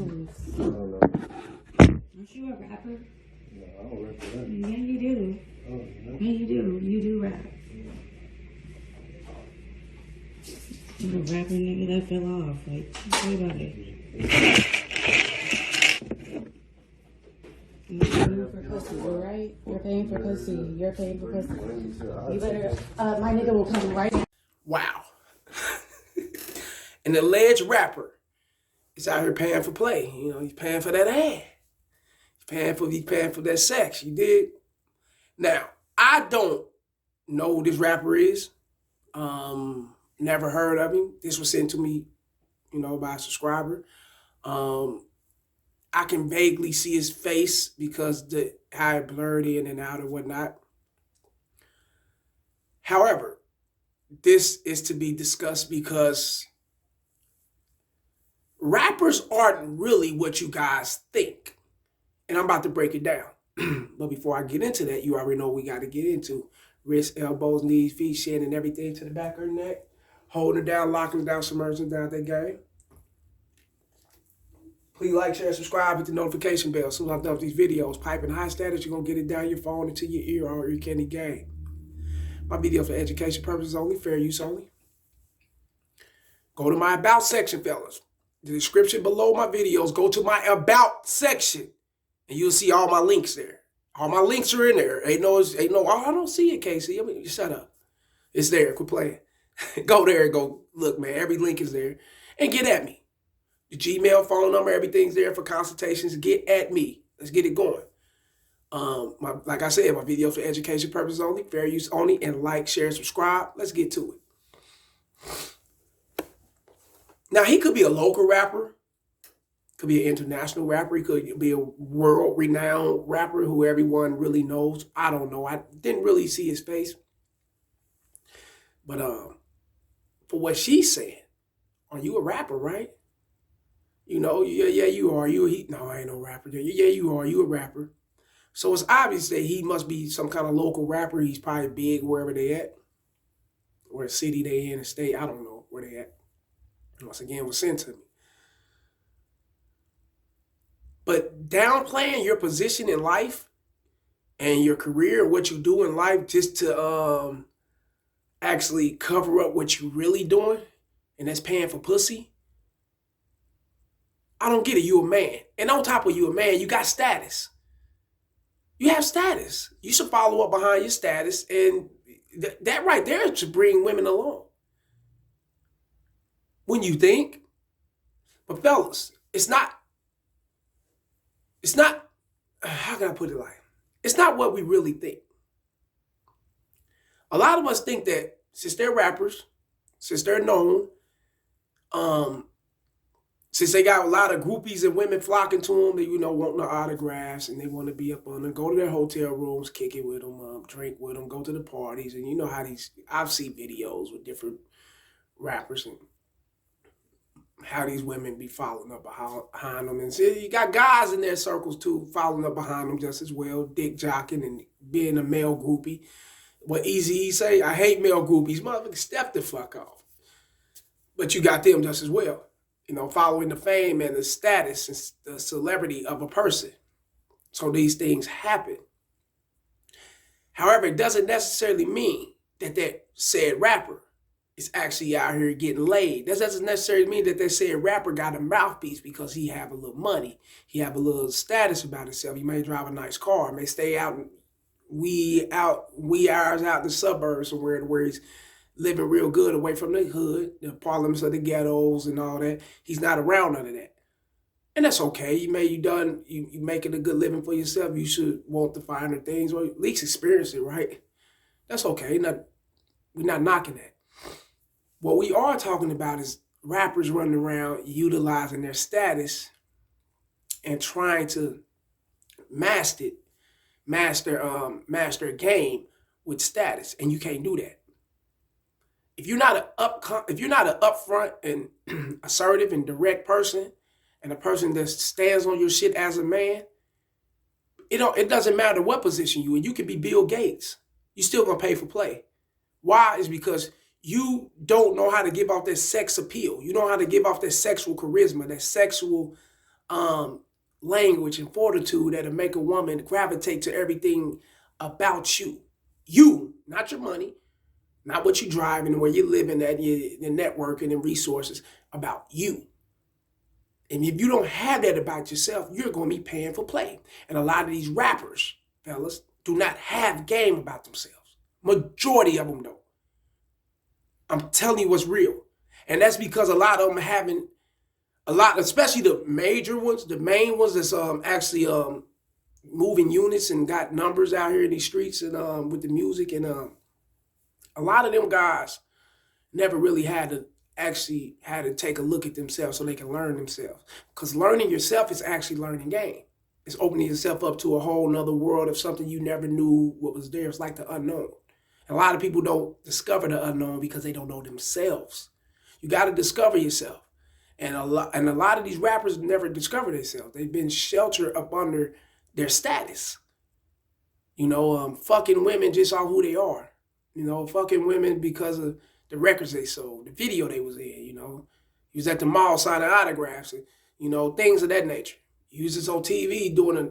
moves. I don't know. Aren't you a rapper? No, I don't rap for that. Yeah, you do. Oh, no. Yeah, you do. You do rap. You the rapper nigga that fell off. Like, what about it? You're paying for pussy, alright? You're paying for pussy. You're paying for pussy. You better, my nigga will come right now. Wow. An alleged rapper is out here paying for play. You know, he's paying for that ad. He's paying for that sex. You did? Now, I don't know who this rapper is. Never heard of him. This was sent to me, you know, by a subscriber. I can vaguely see his face because how it blurred in and out and whatnot. However, this is to be discussed because rappers aren't really what you guys think. And I'm about to break it down. But before I get into that, you already know what we got to get into. Wrists, elbows, knees, feet, shin, and everything to the back of her neck. Holding it down, locking it down, submerging down that game. Please like, share, subscribe, hit the notification bell. As soon as I'm done with these videos, piping high status, you're going to get it down your phone into your ear or ear candy game. My video for education purposes only, fair use only. Go to my About section, fellas. The description below my videos, go to my About section, and you'll see all my links there. All my links are in there. Ain't no, oh, I don't see it, Casey. I mean, shut up. It's there. Quit playing. Go there and go, look, man, every link is there. And get at me. The Gmail phone number, everything's there for consultations. Get at me. Let's get it going. Like I said, my video for education purposes only, fair use only, and like, share, subscribe. Let's get to it. Now, he could be a local rapper, could be an international rapper, he could be a world-renowned rapper who everyone really knows. I don't know. I didn't really see his face. But for what she's saying, are you a rapper, right? You know, yeah, you are. No, I ain't no rapper. Yeah, you are. You a rapper. So it's obvious that he must be some kind of local rapper. He's probably big wherever they at, or city they in, a state. I don't know where they at. Once again, it was sent to me. But downplaying your position in life and your career, what you do in life, just to actually cover up what you really doing, and that's paying for pussy. I don't get it. You a man. And on top of you a man, you got status. You have status. You should follow up behind your status. And that right there should bring women along. When you think. But fellas, it's not, how can I put it like? It's not what we really think. A lot of us think that since they're rappers, since they're known, since they got a lot of groupies and women flocking to them, they, you know, want their autographs and they want to be up on them, go to their hotel rooms, kick it with them, drink with them, go to the parties. And you know how I've seen videos with different rappers and how these women be following up behind them. And see, you got guys in their circles too, following up behind them just as well, dick jocking and being a male groupie. What Eazy-E say, I hate male groupies. Motherfucker, step the fuck off. But you got them just as well. You know, following the fame and the status and the celebrity of a person. So these things happen. However, it doesn't necessarily mean that that said rapper is actually out here getting laid. That doesn't necessarily mean that said rapper got a mouthpiece because he have a little money. He have a little status about himself. He may drive a nice car, may stay out wee hours out in the suburbs somewhere where he's living real good away from the hood, the parliaments of the ghettos and all that. He's not around none of that. And that's okay. You making a good living for yourself. You should want the finer things or at least experience it, right? That's okay. We're not knocking that. What we are talking about is rappers running around utilizing their status and trying to master a game with status, and you can't do that. If you're not an upfront and assertive and direct person, and a person that stands on your shit as a man, it doesn't matter what position you in. You could be Bill Gates. You still gonna pay for play. Why? Is because you don't know how to give off that sex appeal. You know how to give off that sexual charisma, that sexual language and fortitude that'll make a woman gravitate to everything about you. You, not your money, not what you're driving and where you're living at, your networking and resources, about you. And if you don't have that about yourself, you're going to be paying for play. And a lot of these rappers, fellas, do not have game about themselves. Majority of them don't. I'm telling you what's real. And that's because a lot of them are having a lot, especially the major ones, the main ones that's actually moving units and got numbers out here in these streets and with the music. And a lot of them guys never really had to take a look at themselves so they can learn themselves. Because learning yourself is actually learning game. It's opening yourself up to a whole nother world of something you never knew what was there. It's like the unknown. And a lot of people don't discover the unknown because they don't know themselves. You got to discover yourself. And a lot of these rappers never discover themselves. They've been sheltered up under their status. Fucking women just are who they are. Fucking women because of the records they sold, the video they was in, He was at the mall signing autographs and, things of that nature. He was just on TV doing a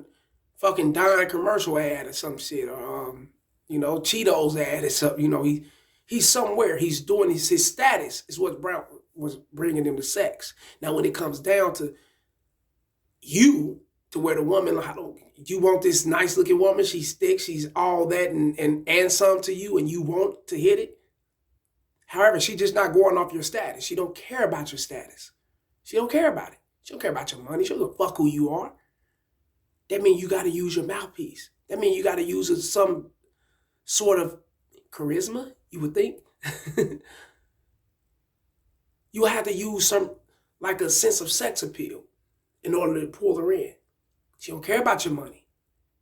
fucking Dime commercial ad or some shit or, Cheetos ad or something. He's somewhere. He's doing his status is what was bringing him to sex. Now, when it comes down to you, to where the woman, you want this nice looking woman, she's thick, she's all that and some to you, and you want to hit it. However, she's just not going off your status. She don't care about your status. She don't care about it. She don't care about your money. She don't give a fuck who you are. That means you got to use your mouthpiece. That means you got to use some sort of charisma, you would think. You have to use like a sense of sex appeal in order to pull her in. She don't care about your money.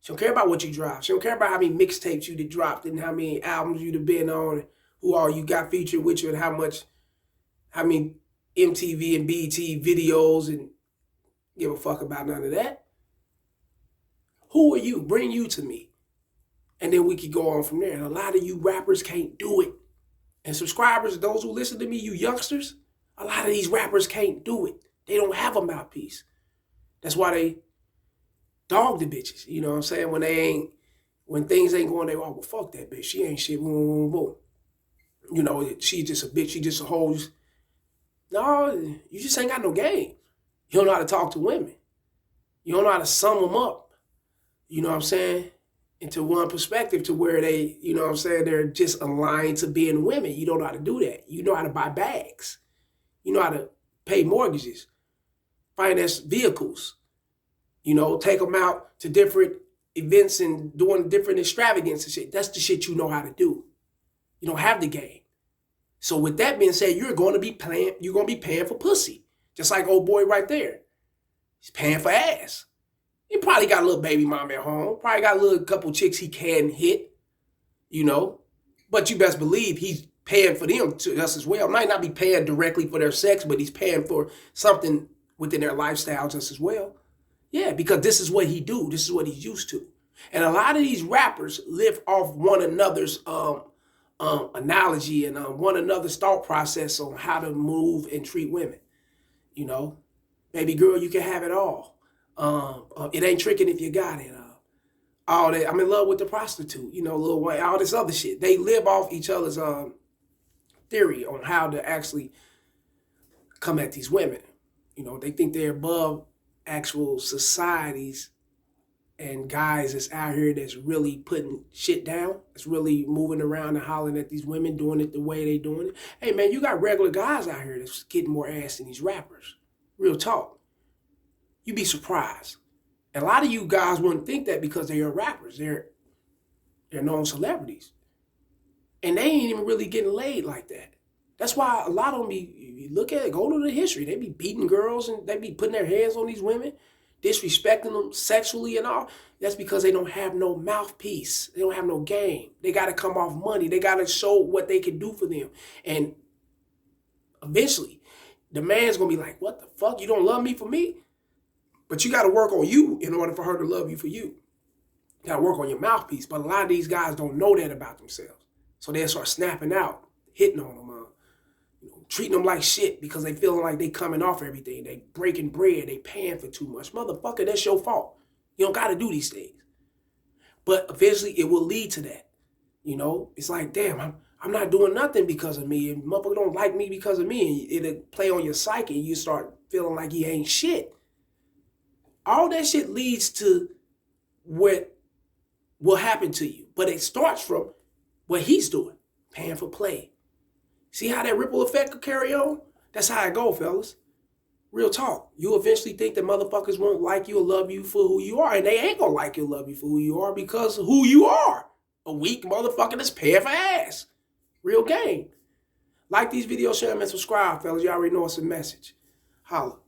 She don't care about what you drive. She don't care about how many mixtapes you did dropped and how many albums you'd have been on, and who all you got featured with you, and how many MTV and BET videos, and give a fuck about none of that. Who are you? Bring you to me. And then we could go on from there. And a lot of you rappers can't do it. And subscribers, those who listen to me, you youngsters, a lot of these rappers can't do it. They don't have a mouthpiece. That's why they dog the bitches. You know what I'm saying? When things ain't going, they well, fuck that bitch. She ain't shit. Boom, boom, boom. She just a bitch. She just a hoe. No, you just ain't got no game. You don't know how to talk to women. You don't know how to sum them up. You know what I'm saying? Into one perspective to where they, they're just aligned to being women. You don't know how to do that. You know how to buy bags. You know how to pay mortgages, finance vehicles, take them out to different events and doing different extravagance and shit. That's the shit you know how to do. You don't have the game. So with that being said, you're going to be paying for pussy. Just like old boy right there. He's paying for ass. He probably got a little baby mom at home. Probably got a little couple chicks he can hit, But you best believe he's paying for them to us as well. Might not be paying directly for their sex, but he's paying for something within their lifestyle just as well. Yeah, because this is what he do. This is what he's used to. And a lot of these rappers live off one another's analogy and one another's thought process on how to move and treat women. Baby girl, you can have it all. It ain't tricking if you got it. All that. I'm in love with the prostitute, Lil Wayne, all this other shit. They live off each other's theory on how to actually come at these women. They think they're above actual societies and guys that's out here that's really putting shit down, that's really moving around and hollering at these women, doing it the way they doing it. Hey, man, you got regular guys out here that's getting more ass than these rappers. Real talk. You'd be surprised. And a lot of you guys wouldn't think that because they are rappers. They're known celebrities. And they ain't even really getting laid like that. That's why a lot of them you look at it, go to the history. They be beating girls and they be putting their hands on these women, disrespecting them sexually and all. That's because they don't have no mouthpiece. They don't have no game. They got to come off money. They got to show what they can do for them. And eventually, the man's going to be like, what the fuck? You don't love me for me? But you got to work on you in order for her to love you for you. You got to work on your mouthpiece. But a lot of these guys don't know that about themselves. So they start snapping out, hitting on them, treating them like shit because they feeling like they coming off everything. They breaking bread. They paying for too much. Motherfucker, that's your fault. You don't got to do these things. But eventually it will lead to that. You know, it's like, damn, I'm not doing nothing because of me. And motherfucker don't like me because of me. And it'll play on your psyche and you start feeling like you ain't shit. All that shit leads to what will happen to you. But it starts from what he's doing, paying for play. See how that ripple effect could carry on? That's how it go, fellas. Real talk. You eventually think that motherfuckers won't like you or love you for who you are. And they ain't gonna like you or love you for who you are because of who you are. A weak motherfucker that's paying for ass. Real game. Like these videos, share them, and subscribe, fellas. You already know it's a message. Holla.